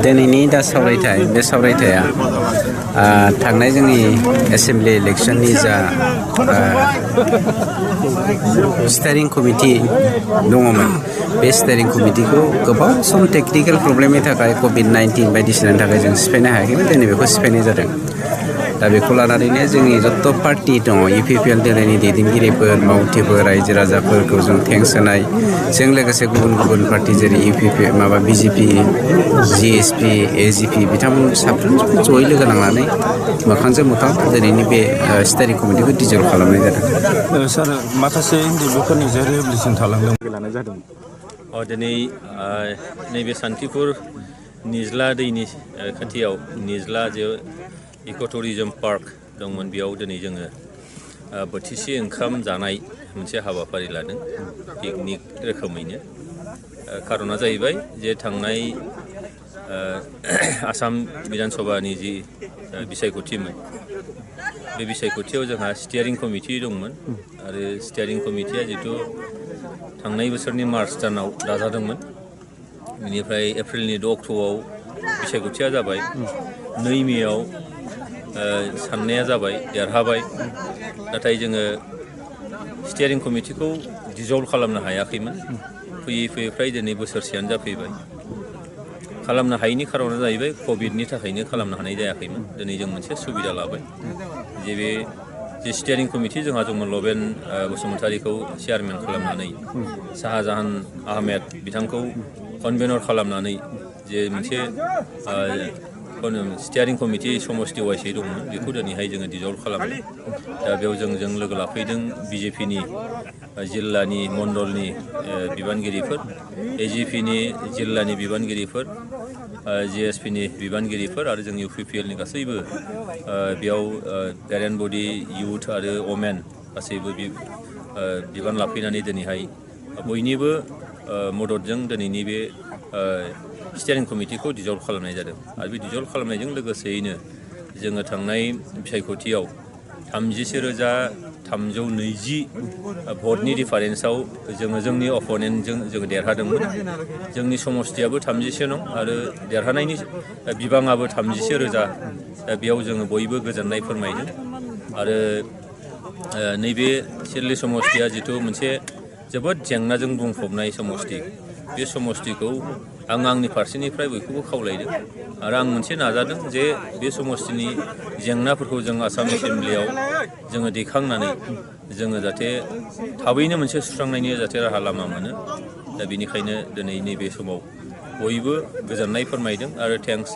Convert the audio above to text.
दिनैनि दा सावरायथाय बे सावरायथाया थांनाय जोंनि एसेम्बलि इलेक्शननि जा स्टेरिं कमिटि दङमोन बे स्टेरिं कमिटिखौ गोबां सम टेकनिकेल प्रब्लेमनि थाखाय COVID-19 बायदिसिनानि थाखाय जों सिफायनो हायाखैमोन दिनै बेखौ सिफायनाय जादों दा बेखौ लानानैनो जोंनि जत' पार्टि दङ UPPL दोलोनि दैदेनगिरिफोर मावथिफोर रायजो राजाफोरखौ जों थेंक्स होनाय जों लोगोसे गुबुन गुबुन पार्टि जेरै BJP GSP AGP बिथांमोन साफ्रोम जयै लोगो नांनानै मोखांजों मोखां दिनैनि बे स्टेरिं कमिटिखौ डिजल्भ खालामनाय जादों। सार माखासे हिन्दुफोरनि जे रिहेबिलिटेसन थालांदों लानाय जादों दिनै नैबे सान्तिपुर निज्ला दैनि खाथियाव निज्ला जे इक' टुरिजम पार्क दंमोन बेयाव दिनै जोङो बोथिसे ओंखाम जानाय मोनसे हाबाफारि लादों पिकनिक रोखोमैनो खारना जाहैबाय जे थांनाय आसाम बिधान सभानि जि बिसायख'थिमोन बे बिसायख'थियाव जोंहा स्टियारिं कमिटि दंमोन आरो स्टियारिं कमिटिया जिथु थांनाय बोसोरनि मार्च दानाव दाजादोंमोन बेनिफ्राय एप्रिलनि 2 अक्ट'आव बिसायख'थिया जाबाय 2 मेआव साननाया जाबाय देरहाबाय नाथाय जोङो स्टियारिं कमिटिखौ डिजल्भ खालामनो हायाखैमोन फैयै फैयै फ्राय दिनै बोसोरसेयानो जाफैबाय खालामनो हायैनि खारना जाहैबाय कभिडनि थाखायनो खालामनो हानाय जायाखैमोन दिनै जों मोनसे सुबिदा लाबाय जे बे जे स्टियारिं कमिटि जोंहा दंमोन लबेन बसुमतारीखौ चेयारमेन खालामनानै शाहजाहान आहमेद बिथांखौ कनभेनर खालामनानै जे मोनसे स्टियारिं कमिटि समस्ति वाइसै दंमोन बेखौ दिनैहाय जोङो डिजल्भ खालामदों दा बेयाव जों लोगो लाफैदों BJPनि जिल्लानि मण्डलनि बिबानगिरिफोर AGPनि जिल्लानि बिबानगिरिफोर GSPनि बिबानगिरिफोर आरो जों UPPLनि गासैबो बेयाव पेरेन्ट बडि इउथ आरो वमेन गासैबो बिबान लाफैनानै दिनैहाय बयनिबो मददजों दिनैनि बे स्टियारिं कमिटिखौ डिजल्भ खालामनाय जादों आरो बे डिजल्भ खालामनायजों लोगोसेयैनो जोङो थांनाय बिसायख'थियाव 33,320 भटनि डिफारेन्सआव जोङो जोंनि अपोनेन्टजों जोङो देरहादोंमोन जोंनि समस्तियाबो 30 नं आरो देरहानायनि बिबाङाबो 30,000 दा बेयाव जोङो बयबो गोजोननाय फोरमायदों आरो नैबे सिरलि समस्तिया जिथु मोनसे जोबोद जेंनाजों बुंफबनाय समस्ति बे समस्तिखौ आंनि फारसेनिफ्राय बयखौबो खावलायदों आरो आं मोनसे नाजादों जे बे समस्तिनि जेंनाफोरखौ जों आसाम एसेम्बलियाव जोङो दैखांनानै जोङो जाहाथे थाबैनो मोनसे सुस्रांनायनि जाहाथे राहा लामा मोनो दा बेनिखायनो दिनै नैबे समाव बयबो गोजोननाय फोरमायदों आरो थेंक्स